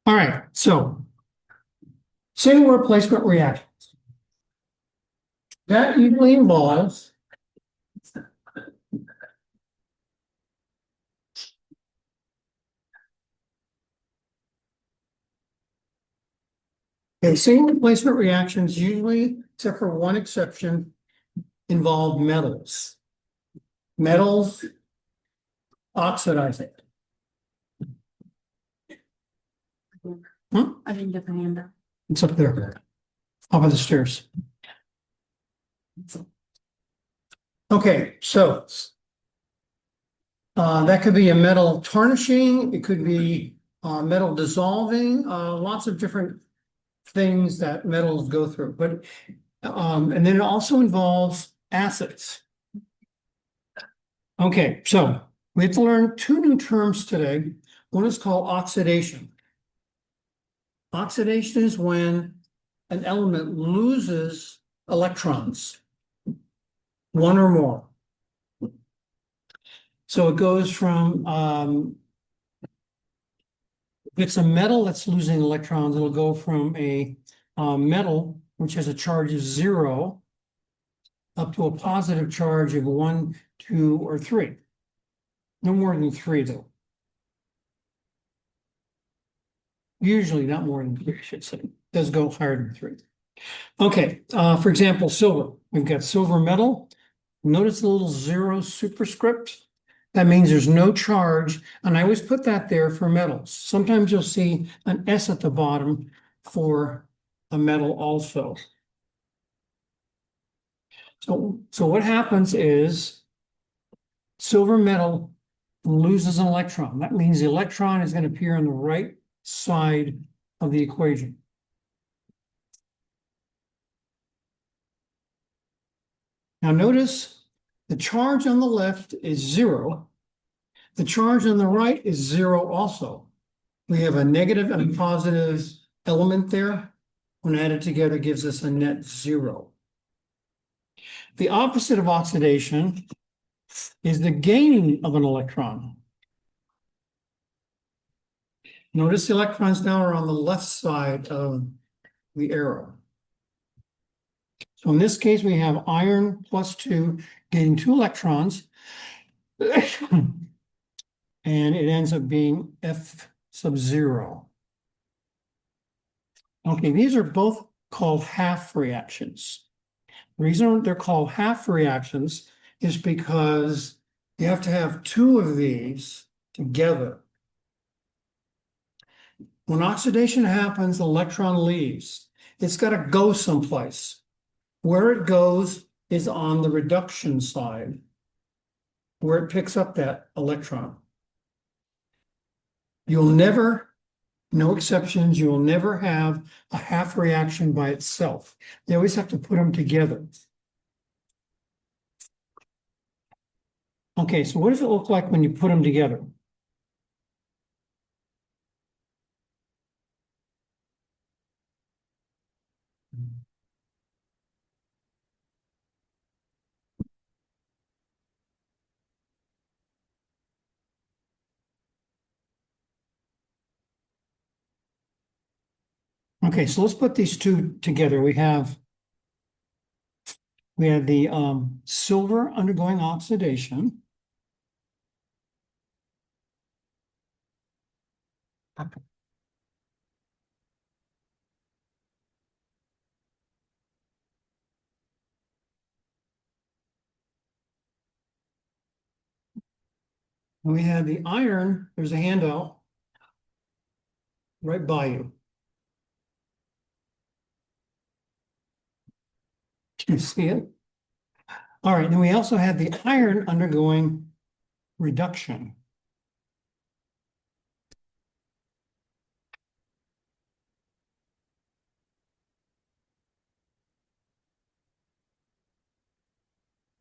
All right, so single replacement reaction. That usually involves single replacement reactions usually, except for one exception, involve metals. Metals oxidizing. I didn't get the hand up. It's up there, up of the stairs. Okay, so that could be a metal tarnishing, it could be metal dissolving, lots of different things that metals go through, but and then it also involves acids. Okay, so we have to learn two new terms today. One is called oxidation. Oxidation is when an element loses electrons, one or more. So it goes from if it's a metal that's losing electrons, it'll go from a metal which has a charge of 0 up to a positive charge of 1, 2, or 3. No more than 3, though. Usually not more than 3, I should say. It does go higher than 3. Okay, for example, silver. We've got silver metal. Notice the little 0 superscript. That means there's no charge, and I always put that there for metals. Sometimes you'll see an S at the bottom for a metal also. So what happens is silver metal loses an electron. That means the electron is going to appear on the right side of the equation. Now notice the charge on the left is 0. The charge on the right is 0 also. We have a negative and a positive element there. When added together, gives us a net 0. The opposite of oxidation is the gaining of an electron. Notice the electrons now are on the left side of the arrow. So in this case, we have iron plus 2 gaining 2 electrons. And it ends up being F sub 0. Okay, these are both called half reactions. The reason they're called half reactions is because you have to have 2 of these together. When oxidation happens, the electron leaves. It's got to go someplace. Where it goes is on the reduction side, where it picks up that electron. You'll never, no exceptions, you will never have a half reaction by itself. You always have to put them together. Okay, so what does it look like when you put them together? Okay, so let's put these two together. We have the silver undergoing oxidation. And we have the iron, there's a handout right by you. Can you see it? All right, then we also have the iron undergoing reduction.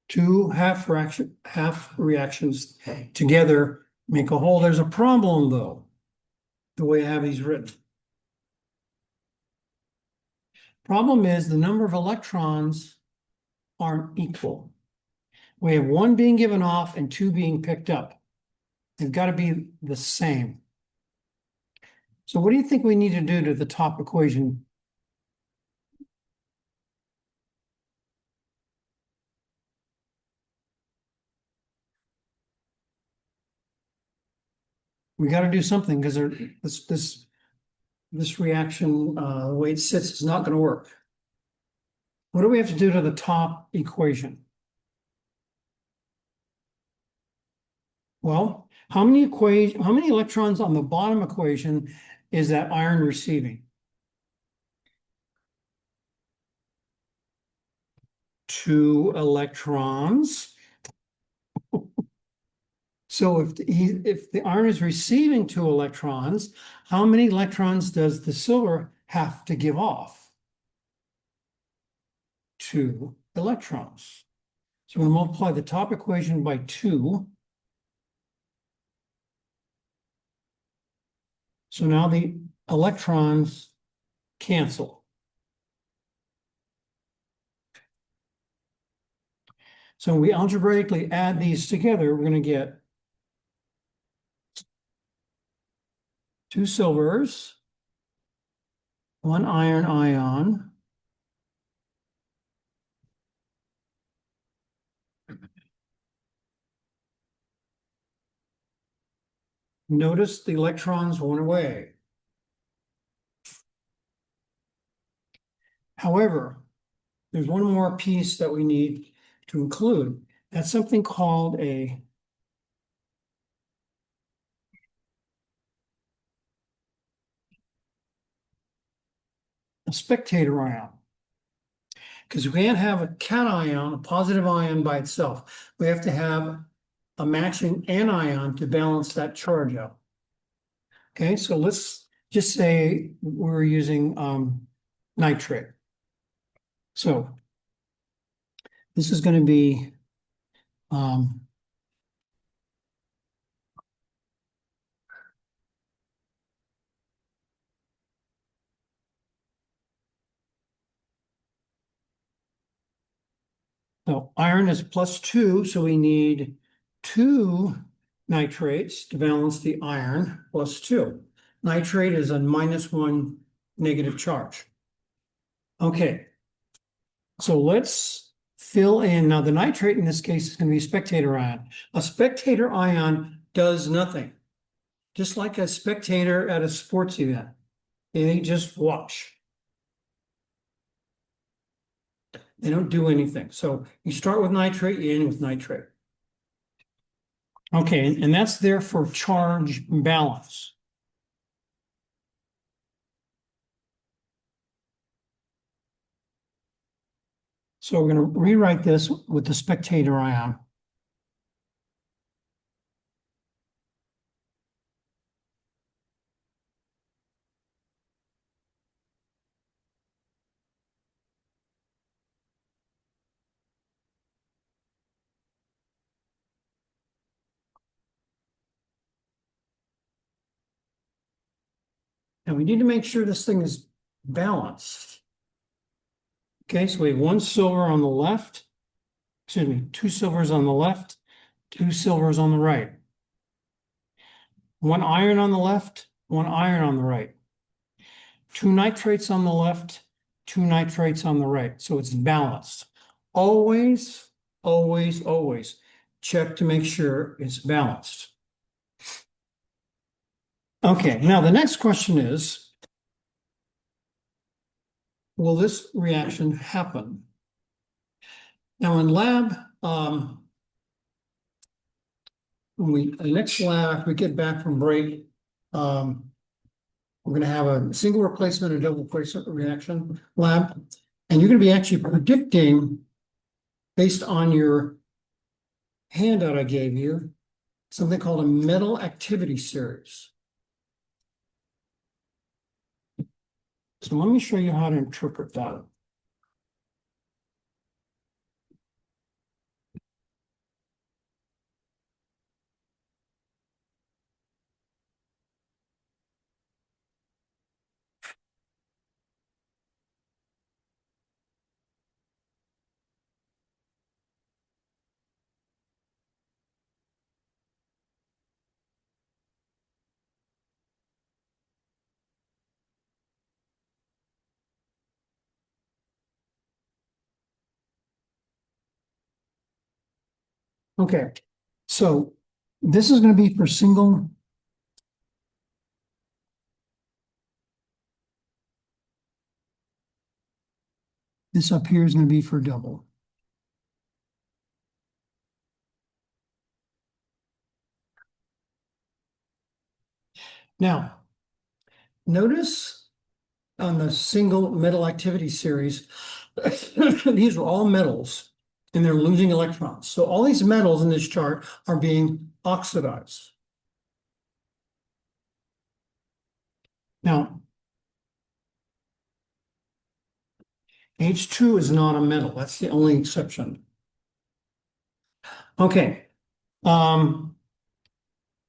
Two half reactions together make a whole. There's a problem though, the way I have these written. Problem is the number of electrons aren't equal. We have one being given off and two being picked up. They've got to be the same. So what do you think we need to do to the top equation? We got to do something because this reaction, the way it sits, is not going to work. What do we have to do to the top equation? Well, how many electrons on the bottom equation is that iron receiving? 2 electrons. So if the iron is receiving 2 electrons, how many electrons does the silver have to give off? 2 electrons. So we multiply the top equation by 2. So now the electrons cancel. So when we algebraically add these together, we're going to get 2 silvers, 1 iron ion, notice the electrons went away. However, there's one more piece that we need to include. That's something called a spectator ion. Because we can't have a cation, a positive ion by itself. We have to have a matching anion to balance that charge out. Okay, so let's just say we're using nitrate. So this is going to be so iron is +2, so we need 2 nitrates to balance the iron +2. Nitrate is a -1 negative charge. Okay, so let's fill in. Now the nitrate in this case is going to be a spectator ion. A spectator ion does nothing, just like a spectator at a sports event. They just watch. They don't do anything. So you start with nitrate, you end with nitrate. Okay, and that's there for charge balance. So we're going to rewrite this with the spectator ion. And we need to make sure this thing is balanced. Okay, so we have 1 silver on the left, excuse me, 2 silvers on the left, 2 silvers on the right. 1 iron on the left, 1 iron on the right. 2 nitrates on the left, 2 nitrates on the right. So it's balanced. Always, always, always check to make sure it's balanced. Okay, now the next question is, will this reaction happen? Now in lab, next lab, after we get back from break, we're going to have a single replacement and double replacement reaction lab. And you're going to be actually predicting, based on your handout I gave you, something called a metal activity series. So let me show you how to interpret that. Okay, so this is going to be for single. This up here is going to be for double. Now, notice on the single metal activity series, these are all metals and they're losing electrons. So all these metals in this chart are being oxidized. Now, H2 is not a metal. That's the only exception. Okay.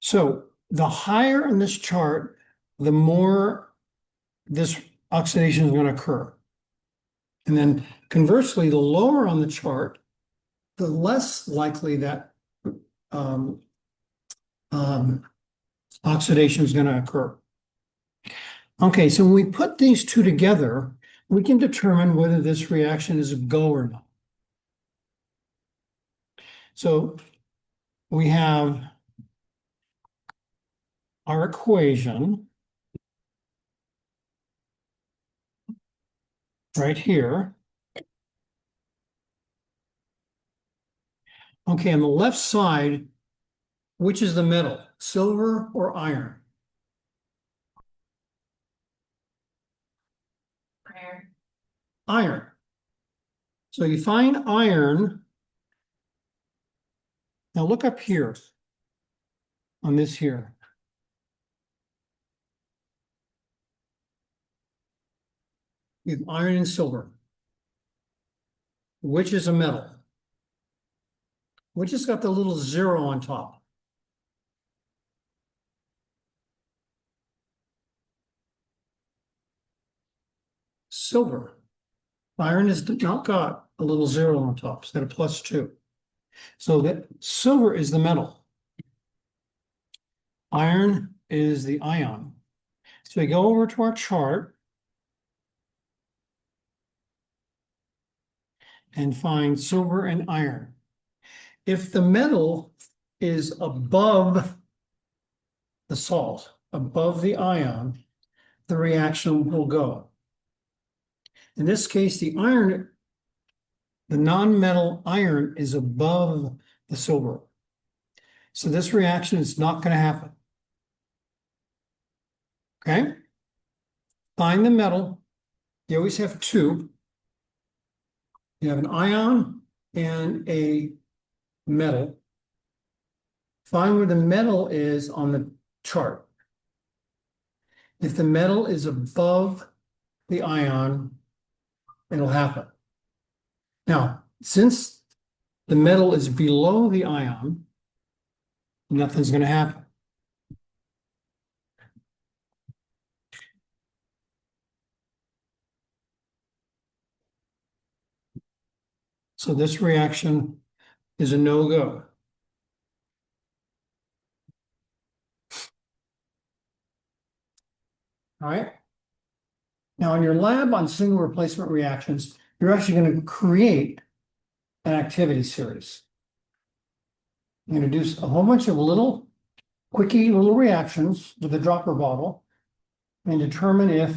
So the higher in this chart, the more this oxidation is going to occur. And then conversely, the lower on the chart, the less likely that um, um, oxidation is going to occur. Okay, so when we put these two together, we can determine whether this reaction is a go or not. So we have our equation right here. Okay, on the left side, which is the metal, silver or iron? Iron. So you find iron. Now look up here on this here. You have iron and silver. Which is a metal? Which has got the little zero on top? Silver. Iron has not got a little zero on top. It's got a +2. So that silver is the metal. Iron is the ion. So we go over to our chart and find silver and iron. If the metal is above the salt, above the ion, the reaction will go. In this case, the iron, the non-metal iron is above the silver. So this reaction is not going to happen. Okay? Find the metal. You always have two. You have an ion and a metal. Find where the metal is on the chart. If the metal is above the ion, it'll happen. Now, since the metal is below the ion, nothing's going to happen. So this reaction is a no-go. All right. Now, in your lab on single replacement reactions, you're actually going to create an activity series. You're going to do a whole bunch of little, quickie little reactions with a dropper bottle and determine if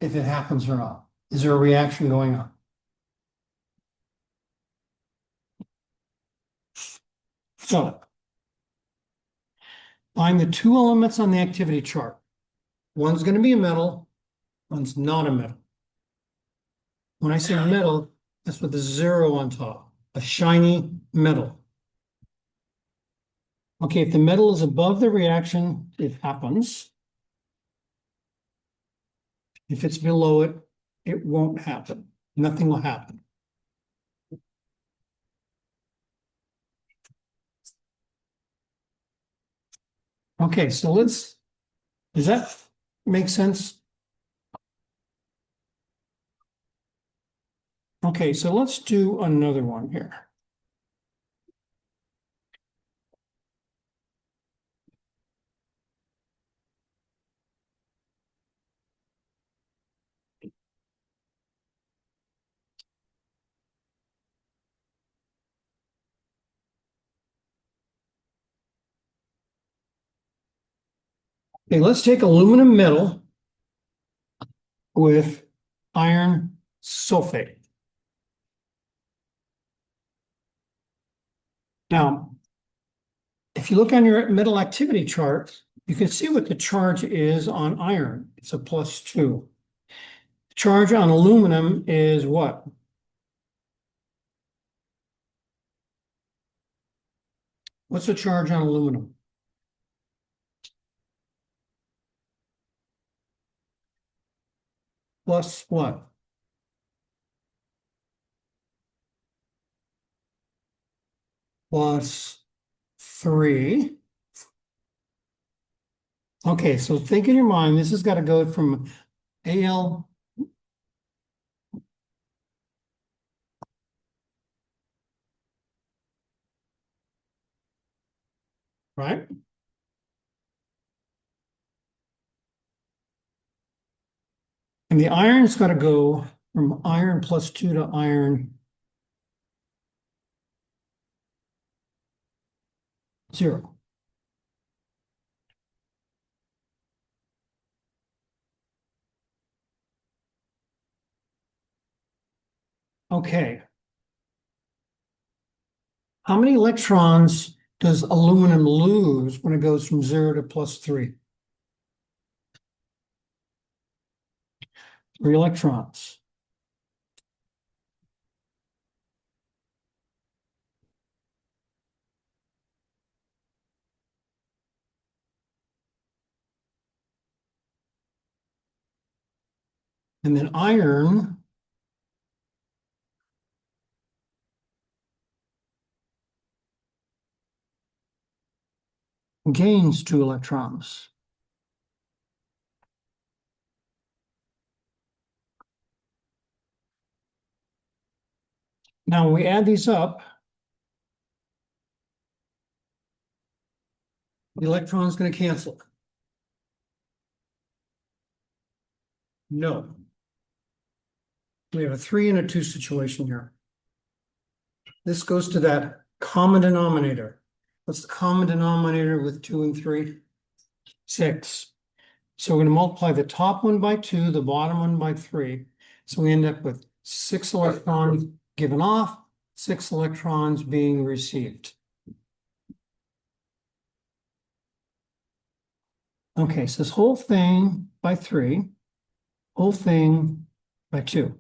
it happens or not. Is there a reaction going on? So, find the two elements on the activity chart. One's going to be a metal, one's not a metal. When I say metal, that's with a zero on top, a shiny metal. Okay, if the metal is above the reaction, it happens. If it's below it, it won't happen. Nothing will happen. Okay, so does that make sense? Okay, so let's do another one here. Okay, let's take aluminum metal with iron sulfate. Now, if you look on your metal activity chart, you can see what the charge is on iron. It's a +2. Charge on aluminum is what? What's the charge on aluminum? Plus what? +3. Okay, so think in your mind, this has got to go from AL, right? And the iron's got to go from iron +2 to iron 0. Okay. How many electrons does aluminum lose when it goes from 0 to +3? 3 electrons. And then iron gains 2 electrons. Now, when we add these up, the electron's going to cancel. No. We have a 3 and a 2 situation here. This goes to that common denominator. What's the common denominator with 2 and 3? 6. So we're going to multiply the top one by 2, the bottom one by 3. So we end up with 6 electrons given off, 6 electrons being received. Okay, so this whole thing by 3, whole thing by 2.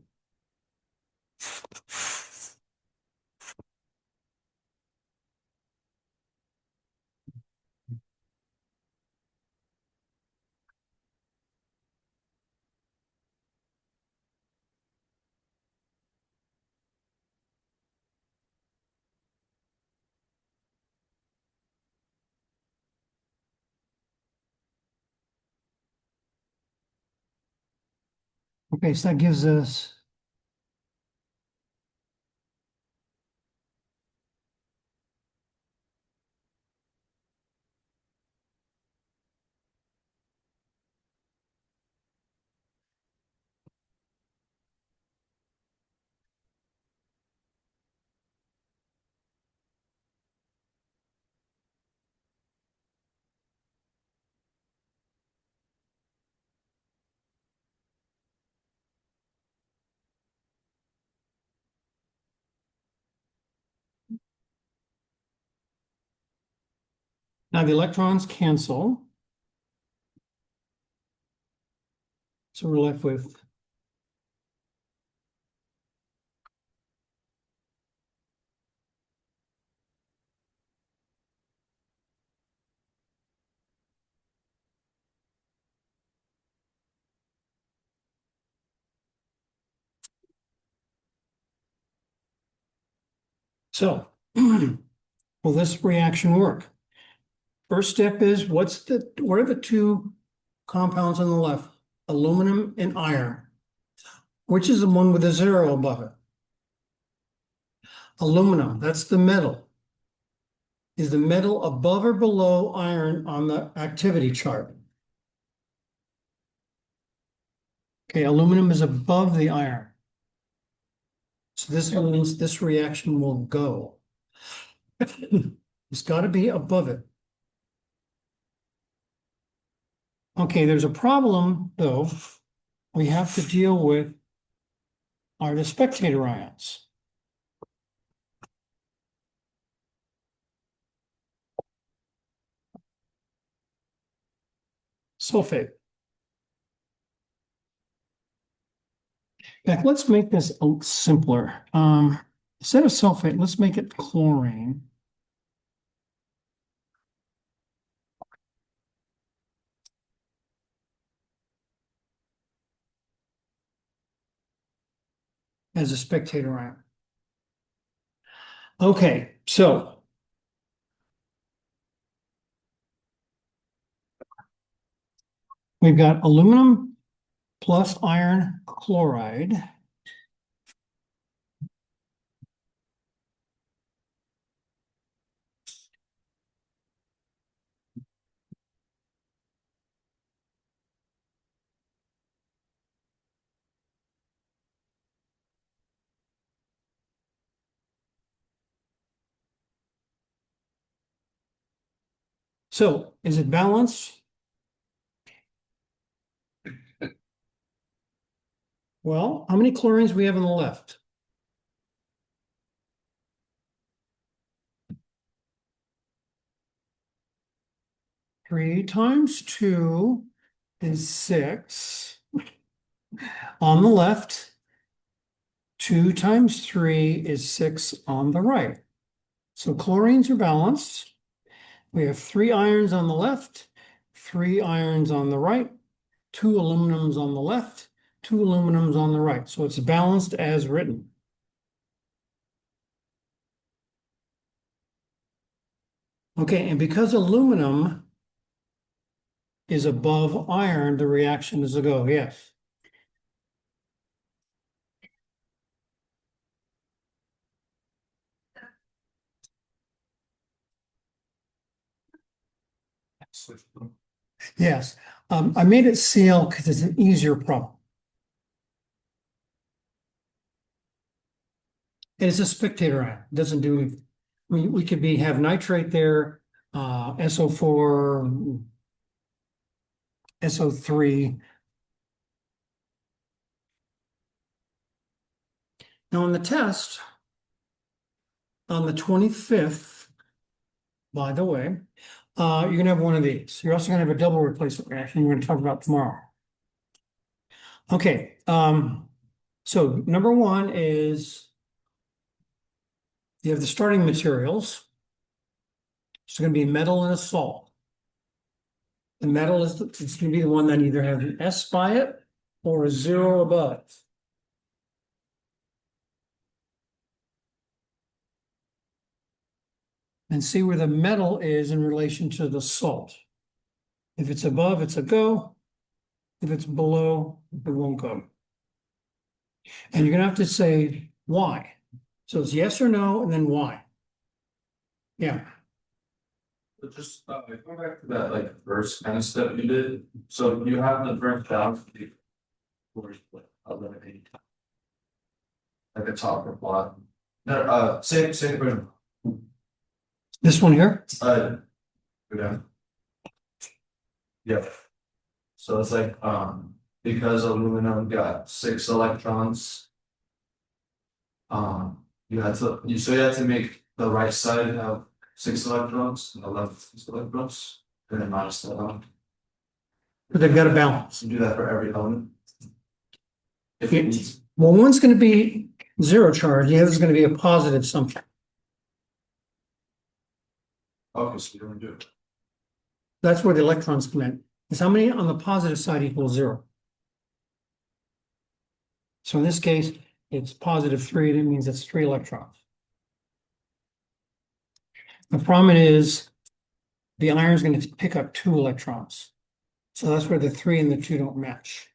Okay, so that gives us now the electrons cancel. So we're left with so will this reaction work? First step is what are the two compounds on the left? Aluminum and iron. Which is the one with a 0 above it? Aluminum, that's the metal. Is the metal above or below iron on the activity chart? Okay, aluminum is above the iron. So this means this reaction will go. It's got to be above it. Okay, there's a problem, though. We have to deal with are the spectator ions. Sulfate. In fact, let's make this simpler. Instead of sulfate, let's make it chlorine. As a spectator ion. Okay, so we've got aluminum plus iron chloride. So is it balanced? Well, how many chlorines we have on the left? Three times two is six. On the left, two times three is six on the right. So chlorines are balanced. We have three irons on the left, three irons on the right, two aluminums on the left, two aluminums on the right. So it's balanced as written. Okay, and because aluminum is above iron, the reaction is a go, yes. Yes, I made it Cl because it's an easier problem. It is a spectator ion, it doesn't do anything. I mean, we could have nitrate there, SO4, SO3. Now on the test, on the 25th, by the way, you're gonna have one of these. You're also gonna have a double replacement reaction we're gonna talk about tomorrow. Okay, so number one is you have the starting materials. It's gonna be metal and a salt. The metal it's gonna be the one that either has an S by it or a zero above. And see where the metal is in relation to the salt. If it's above, it's a go. If it's below, it won't go. And you're gonna have to say why. So it's yes or no, and then why. Yeah. But just going back to that like first kind of step you did, so you have the burnt down eliminate like a top or bottom. No, same for This one here? go down. Yeah. So it's like because aluminum got 6 electrons, you had to make the right side have 6 electrons and the left 6 electrons, and then minus that out. But they've got a balance. You do that for every element. If Yeah. it needs, Well, one's gonna be zero charge, the other's gonna be a positive something. okay, so you don't do it. That's where the electrons come in. Is how many on the positive side equals zero. So in this case, it's +3, that means it's 3 electrons. The problem is the iron is going to pick up 2 electrons. So that's where the 3 and the 2 don't match.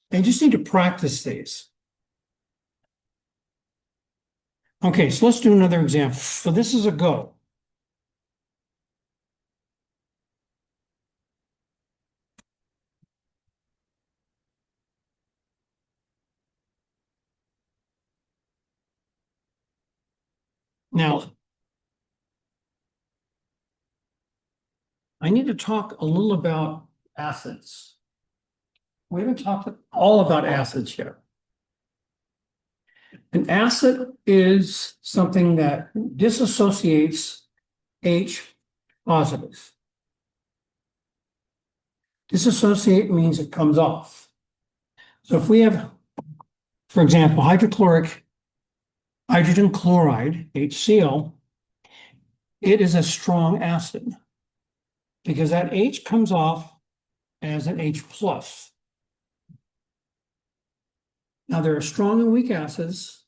And you just need to practice these. Okay, so let's do another example. So this is a go. Now, I need to talk a little about acids. We haven't talked all about acids yet. An acid is something that disassociates H positive. Disassociate means it comes off. So if we have, for example, hydrochloric hydrogen chloride, HCl, it is a strong acid because that H comes off as an H plus. Now there are strong and weak acids.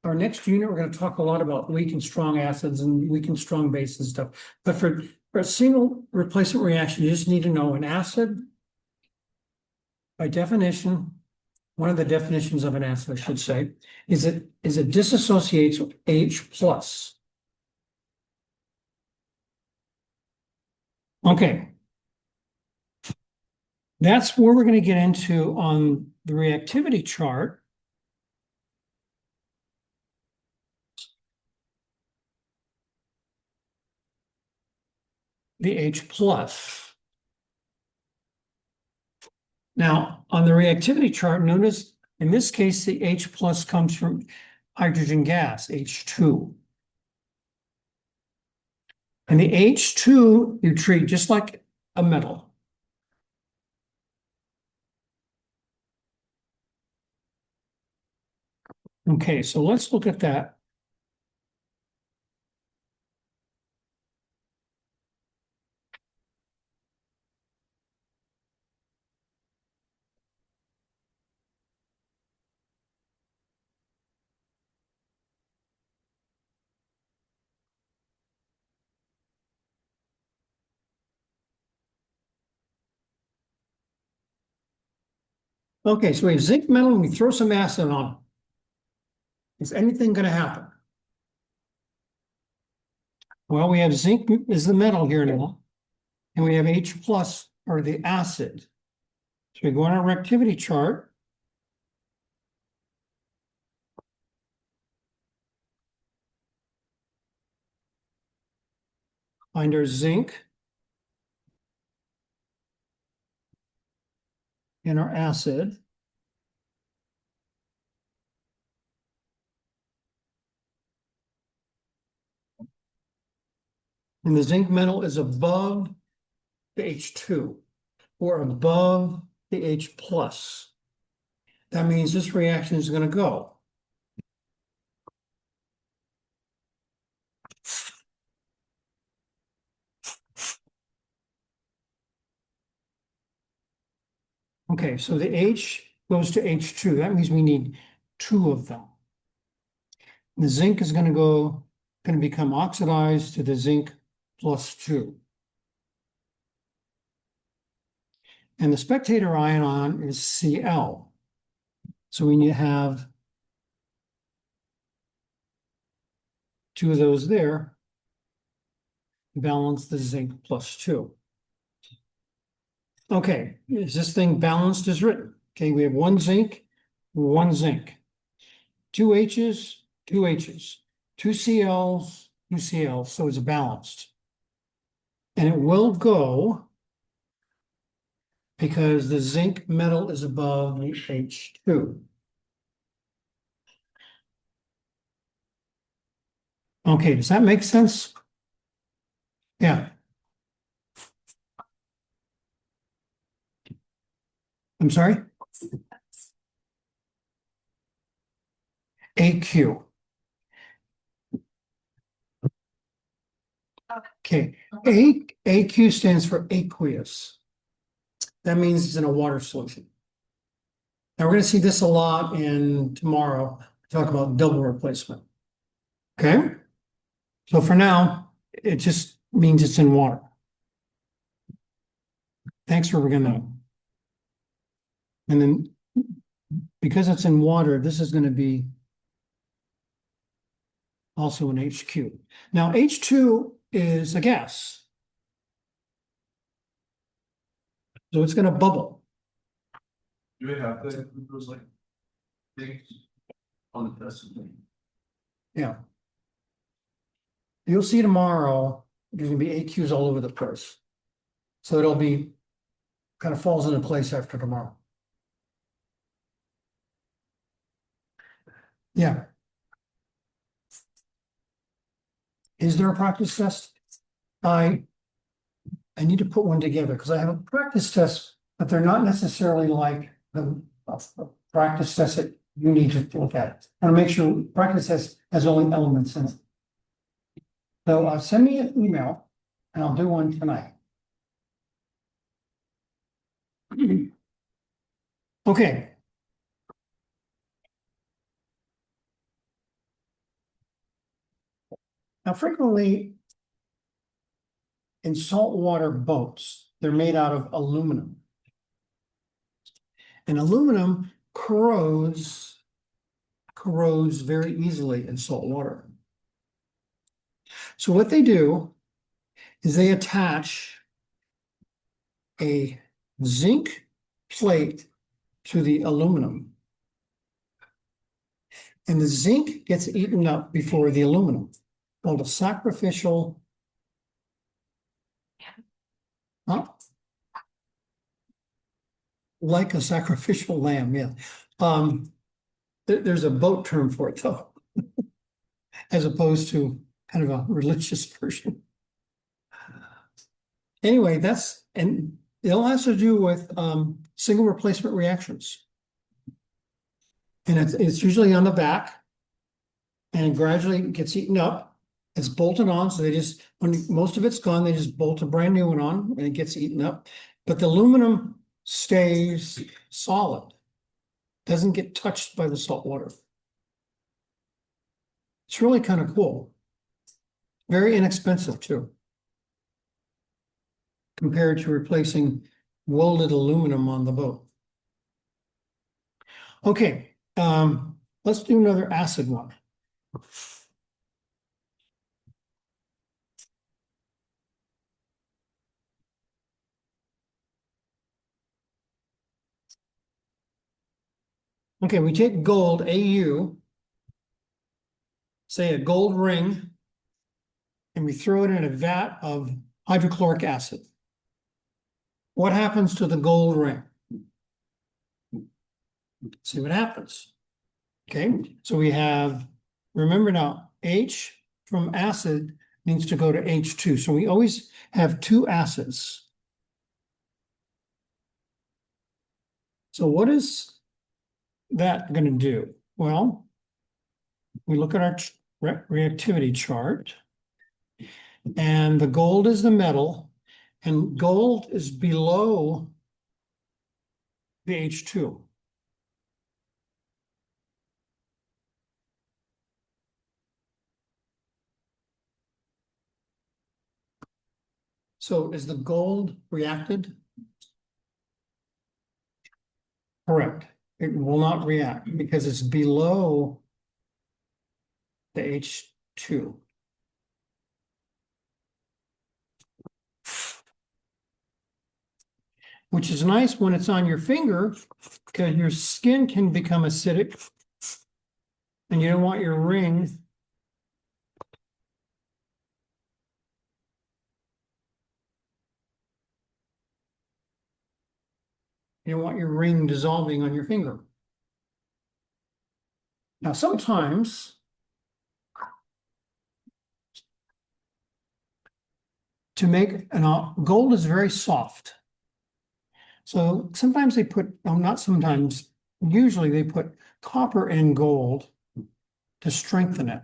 Our next unit, we're going to talk a lot about weak and strong acids and weak and strong bases and stuff. But for a single replacement reaction, you just need to know an acid, by definition, one of the definitions of an acid, I should say, is it disassociates with H plus. Okay. That's where we're going to get into on the reactivity chart. The H plus. Now, on the reactivity chart, notice in this case, the H plus comes from hydrogen gas, H2. And the H2 you treat just like a metal. Okay, so let's look at that. Okay, so we have zinc metal and we throw some acid on it. Is anything going to happen? Well, we have zinc is the metal here now, and we have H plus or the acid. So we go on our reactivity chart. Find our zinc and our acid. And the zinc metal is above the H2 or above the H plus. That means this reaction is going to go. Okay, so the H goes to H2. That means we need two of them. The zinc is going to become oxidized to the zinc plus 2. And the spectator ion is Cl. So we need to have two of those there, balance the zinc plus 2. Okay, is this thing balanced as written? Okay, we have one zinc, two H's, two H's, two Cl's, two Cl's, so it's balanced. And it will go because the zinc metal is above the H2. Okay, does that make sense? Yeah. I'm sorry? AQ. Okay, AQ stands for aqueous. That means it's in a water solution. Now we're going to see this a lot in tomorrow, talk about double replacement. Okay? So for now, it just means it's in water. Thanks for bringing that up. And then because it's in water, this is going to be also an HQ. Now H2 is a gas. So it's going to bubble. Do we have those like things on the test? Yeah. You'll see tomorrow there's gonna be AQs all over the place. So it'll be, kind of falls into place after tomorrow. Yeah. Is there a practice test? I need to put one together because I have a practice test, but they're not necessarily like the practice test that you need to look at. I want to make sure practice test has only elements in it. So send me an email and I'll do one tonight. Okay. Now frequently in saltwater boats, they're made out of aluminum. And aluminum corrodes very easily in salt water. So what they do is they attach a zinc plate to the aluminum. And the zinc gets eaten up before the aluminum, called a sacrificial. Huh? Like a sacrificial lamb, yeah. There's a boat term for it though, as opposed to kind of a religious version. Anyway, and it all has to do with single replacement reactions. And it's usually on the back and gradually gets eaten up. It's bolted on, so they just, when most of it's gone, they just bolt a brand new one on and it gets eaten up. But the aluminum stays solid, doesn't get touched by the salt water. It's really kind of cool. Very inexpensive too, compared to replacing welded aluminum on the boat. Okay, let's do another acid one. Okay, we take gold, AU, say a gold ring, and we throw it in a vat of hydrochloric acid. What happens to the gold ring? See what happens. Okay, so we have, remember now, H from acid needs to go to H2. So we always have two acids. So what is that going to do? Well, we look at our reactivity chart, and the gold is the metal, and gold is below the H2. So is the gold reacted? Correct. It will not react because it's below the H2. Which is nice when it's on your finger because your skin can become acidic and you don't want your ring dissolving on your finger. Now, sometimes to make gold is very soft. So sometimes they put, not sometimes, usually they put copper in gold to strengthen it.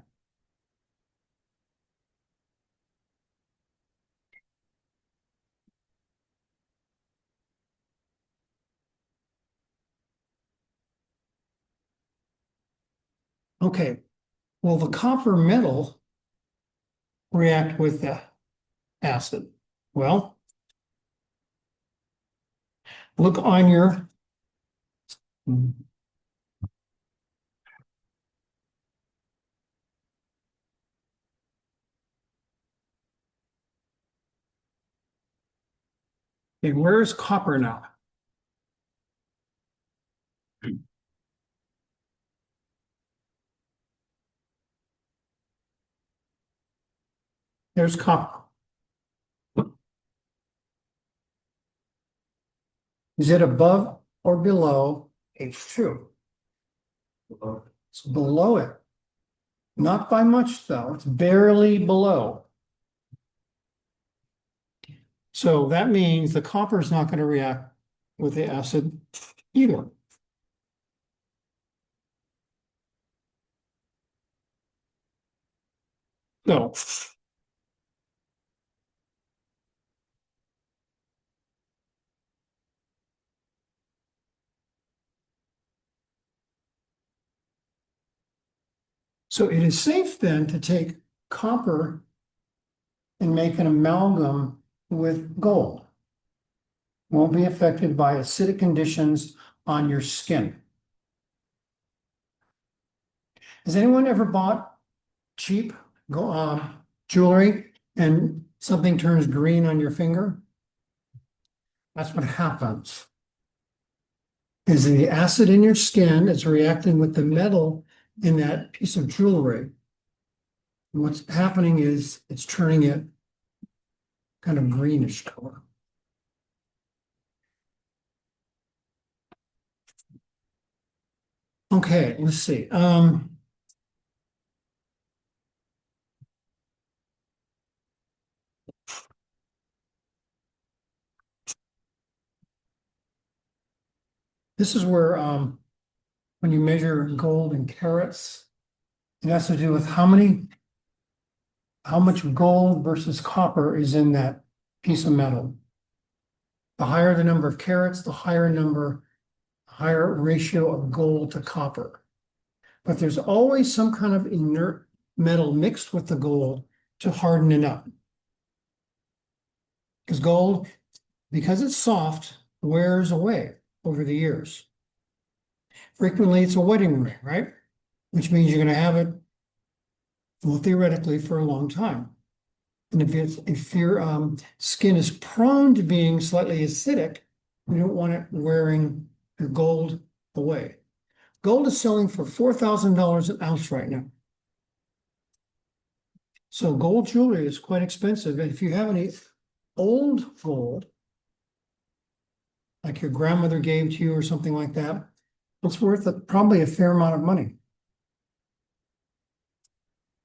Okay, well, the copper metal react with the acid. Well, look on your okay, where's copper now? There's copper. Is it above or below H2? It's below it. Not by much, though. It's barely below. So that means the copper is not going to react with the acid either. So it is safe then to take copper and make an amalgam with gold. Won't be affected by acidic conditions on your skin. Has anyone ever bought cheap jewelry and something turns green on your finger? That's what happens. Is the acid in your skin is reacting with the metal in that piece of jewelry. And what's happening is it's turning it kind of greenish color. Okay, let's see. This is where when you measure gold in carats, it has to do with how much gold versus copper is in that piece of metal. The higher the number of carats, the higher ratio of gold to copper. But there's always some kind of inert metal mixed with the gold to harden it up. Because gold, because it's soft, wears away over the years. Frequently, it's a wedding ring, right? Which means you're going to have it, well, theoretically, for a long time. And if your skin is prone to being slightly acidic, you don't want it wearing your gold away. Gold is selling for $4,000 an ounce right now. So gold jewelry is quite expensive. And if you have any old gold, like your grandmother gave to you or something like that, it's worth probably a fair amount of money.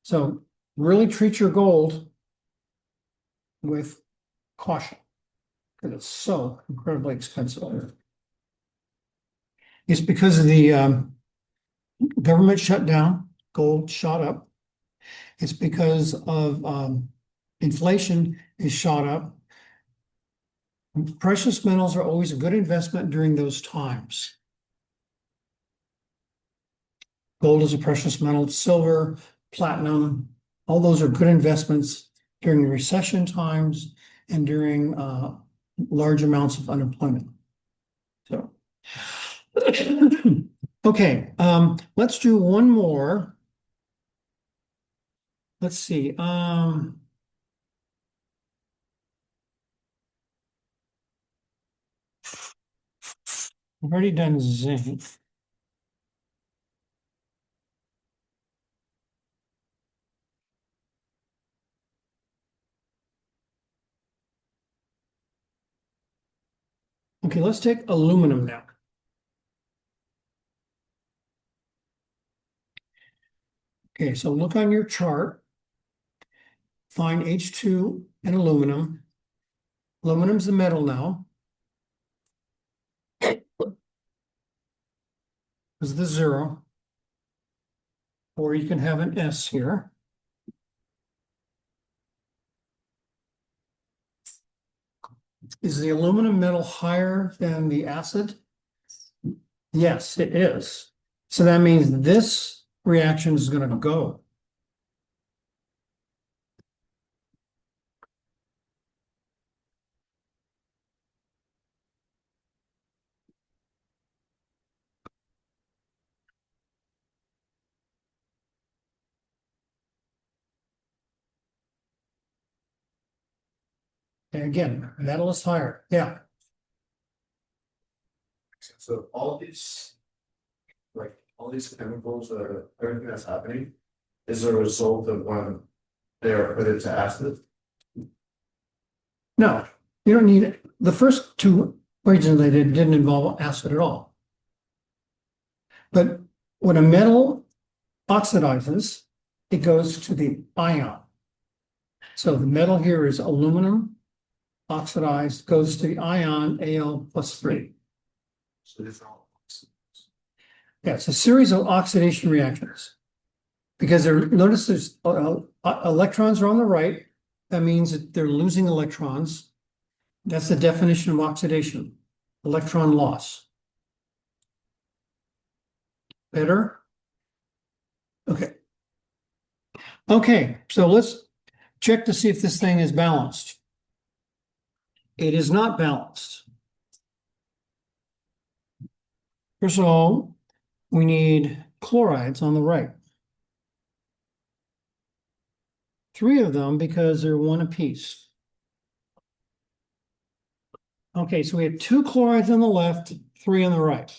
So really treat your gold with caution because it's so incredibly expensive. It's because of the government shutdown, gold shot up. It's because of inflation is shot up. Precious metals are always a good investment during those times. Gold is a precious metal, silver, platinum, all those are good investments during the recession times and during large amounts of unemployment. So, okay, let's do one more. Let's see. I've already done zinc. Okay, let's take aluminum now. Okay, so look on your chart. Find H2 and aluminum. Aluminum's the metal now. Is the 0. Or you can have an S here. Is the aluminum metal higher than the acid? Yes, it is. So that means this reaction is going to go. And again, metal is higher. Yeah. So all these chemicals that are, everything that's happening is a result of when they are put into acid. No, you don't need it. The first two originally they didn't involve acid at all. But when a metal oxidizes, it goes to the ion. So the metal here is aluminum oxidized, goes to the ion Al+3. So it's all. Yeah, it's a series of oxidation reactions. Because notice there's electrons are on the right. That means that they're losing electrons. That's the definition of oxidation, electron loss. Better? Okay. Okay, so let's check to see if this thing is balanced. It is not balanced. First of all, we need chlorides on the right. 3 of them because they're 1 apiece. Okay, so we have 2 chlorides on the left, 3 on the right.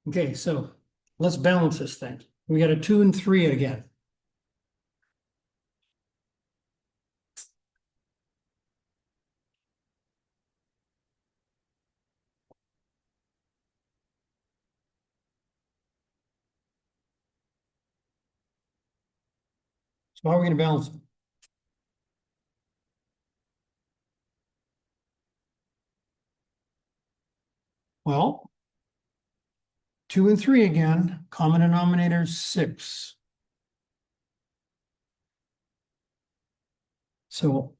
Okay, so let's balance this thing. We got a 2 and 3 again. So how are we going to balance them? Well, 2 and 3 again, common denominator 6. So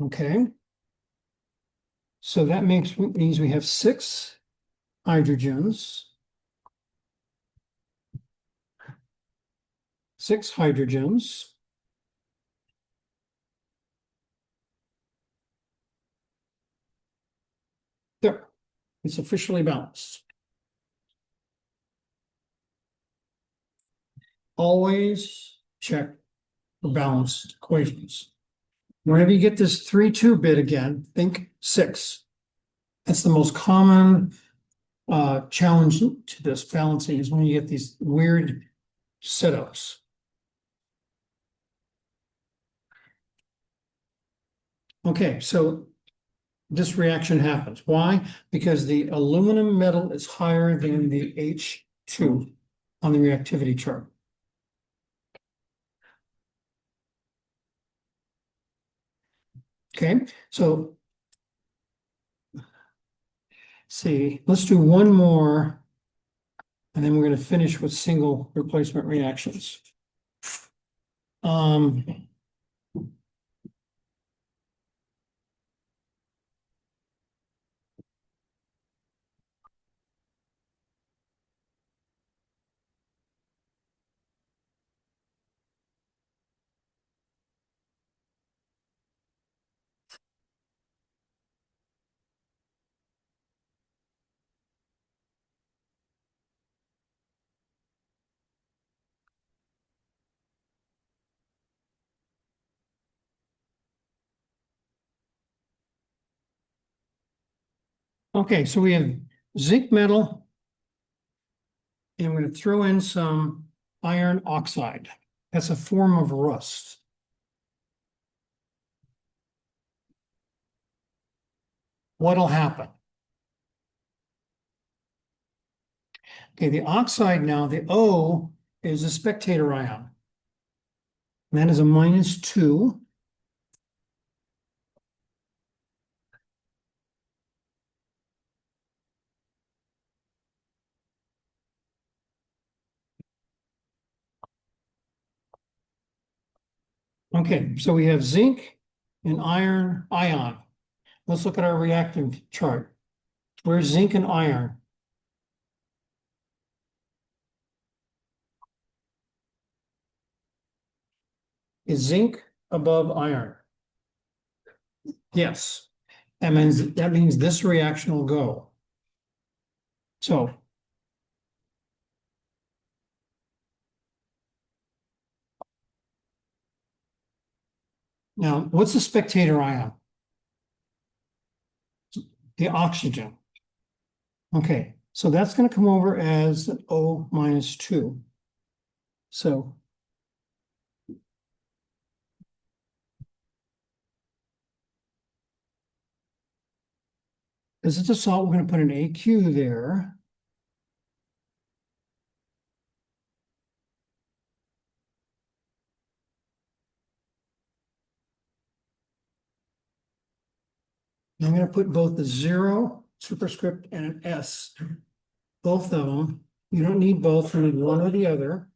okay. So that means we have 6 hydrogens. 6 hydrogens. There, it's officially balanced. Always check for balanced equations. Whenever you get this 3-2 bit again, think 6. That's the most common challenge to this balancing is when you get these weird setups. Okay, so this reaction happens. Why? Because the aluminum metal is higher than the H2 on the reactivity chart. Okay, so see, let's do one more, and then we're going to finish with single replacement reactions. Okay, so we have zinc metal, and we're going to throw in some iron oxide. That's a form of rust. What'll happen? Okay, the oxide now, the O is a spectator ion. And that is a -2. Okay, so we have zinc and iron ion. Let's look at our reactant chart. Where's zinc and iron? Is zinc above iron? Yes. That means this reaction will go. So. Now, what's the spectator ion? The oxygen. Okay, so that's going to come over as an O minus 2. So this is the salt. We're going to put an AQ there. I'm going to put both the 0 superscript and an S, both of them. You don't need both, you need one or the other.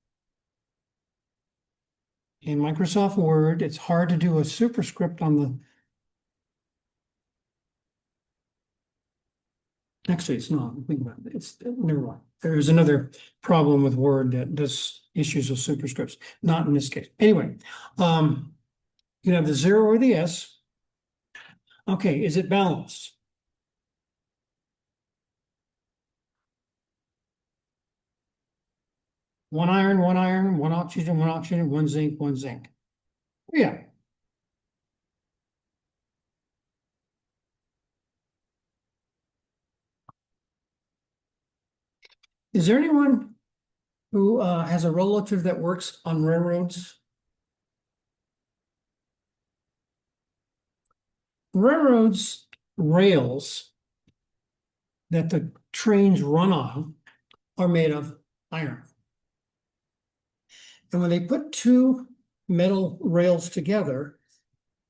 In Microsoft Word, it's hard to do a superscript on the. Actually, it's not. Think about it. It's never mind. There's another problem with Word that does issues with superscripts, not in this case. Anyway, you have the 0 or the S. Okay, is it balanced? One iron, one oxygen, one zinc, one zinc. Yeah. Is there anyone who has a relative that works on railroads? Railroads, rails that the trains run on are made of iron. And when they put two metal rails together,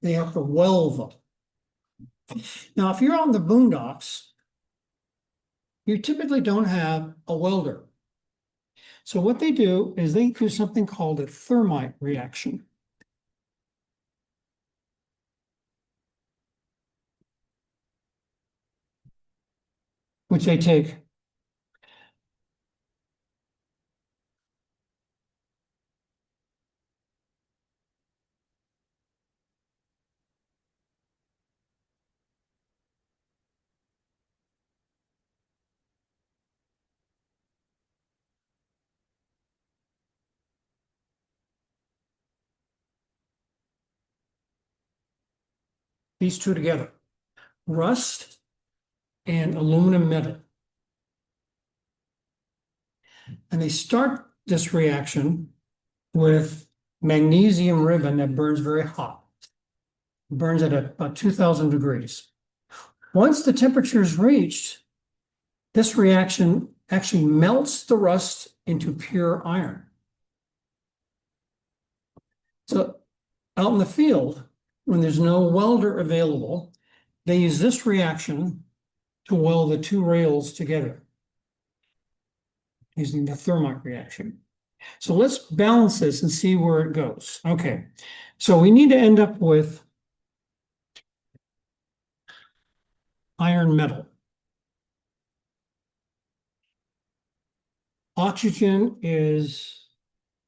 they have to weld them. Now, if you're on the boondocks, you typically don't have a welder. So what they do is they do something called a thermite reaction. Which they take these two together, rust and aluminum metal. And they start this reaction with magnesium ribbon that burns very hot. It burns at about 2000 degrees. Once the temperature is reached, this reaction actually melts the rust into pure iron. So out in the field, when there's no welder available, they use this reaction to weld the two rails together using the thermite reaction. So let's balance this and see where it goes. Okay, so we need to end up with iron metal. Oxygen is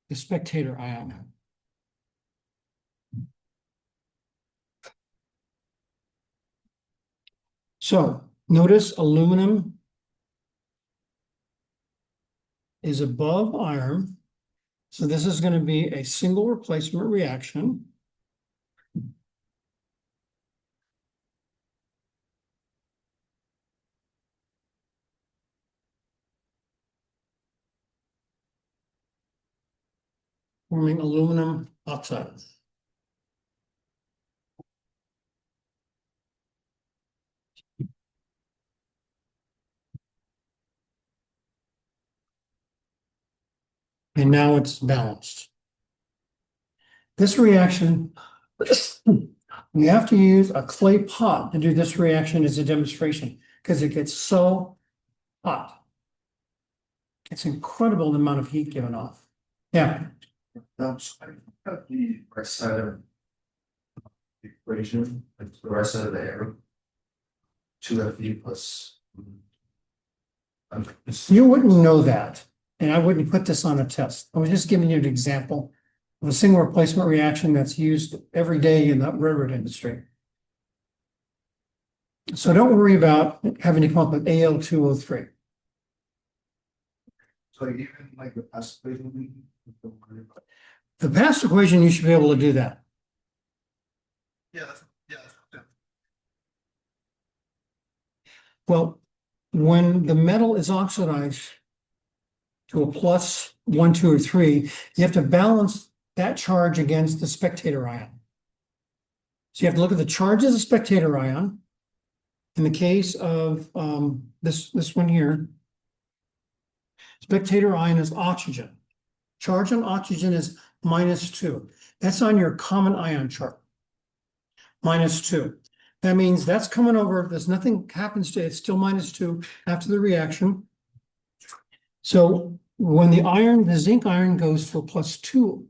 the spectator ion. So notice aluminum is above iron. So this is going to be a single replacement reaction. Forming aluminum oxide. And now it's balanced. This reaction, we have to use a clay pot to do this reaction as a demonstration because it gets so hot. It's incredible the amount of heat given off. Yeah. That's the right side of the equation, like the right side of the arrow. 2FE plus. You wouldn't know that, and I wouldn't put this on a test. I was just giving you an example of a single replacement reaction that's used every day in the railroad industry. So don't worry about having to come up with AL 203. So even like the past equation. The past equation, you should be able to do that. Yeah, yeah. Well, when the metal is oxidized to a plus 1, 2, or 3, you have to balance that charge against the spectator ion. So you have to look at the charge of the spectator ion. In the case of this one here, spectator ion is oxygen. Charge on oxygen is -2. That's on your common ion chart. -2. That means that's coming over. There's nothing happens to it. It's still -2 after the reaction. So when the zinc ion goes to a +2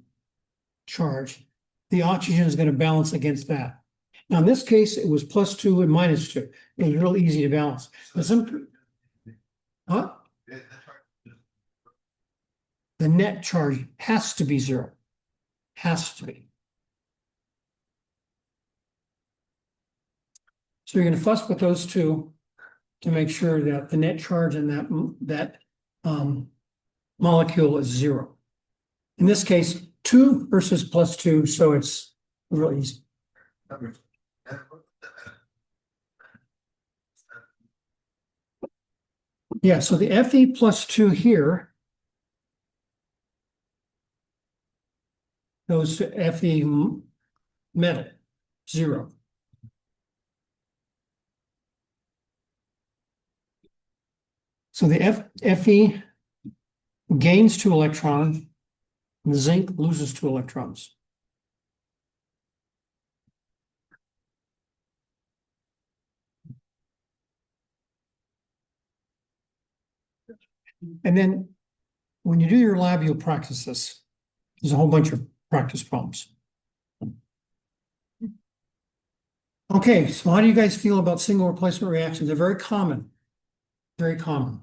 charge, the oxygen is going to balance against that. Now, in this case, it was +2 and -2. It was real easy to balance. But huh? The net charge has to be 0. Has to be. So you're going to fuss with those two to make sure that the net charge in that molecule is 0. In this case, 2 versus +2, so it's real easy. Yeah, so the Fe +2 here goes to Fe metal, 0. So the Fe gains 2 electrons, and the zinc loses 2 electrons. And then when you do your lab, you'll practice this. There's a whole bunch of practice problems. Okay, so how do you guys feel about single replacement reactions? They're very common. Very common.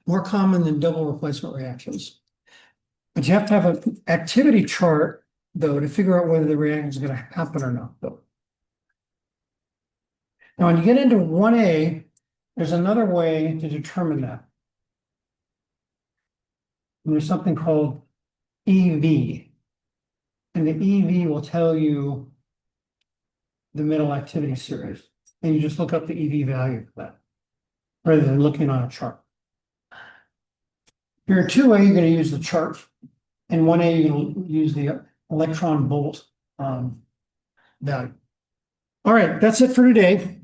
More common than double replacement reactions. But you have to have an activity chart, though, to figure out whether the reaction is going to happen or not, though. Now, when you get into 1A, there's another way to determine that. And there's something called EV. And the EV will tell you the metal activity series. And you just look up the EV value for that, rather than looking on a chart. If you're 2A, you're going to use the chart. And 1A, you're going to use the electron volt value. All right, that's it for today.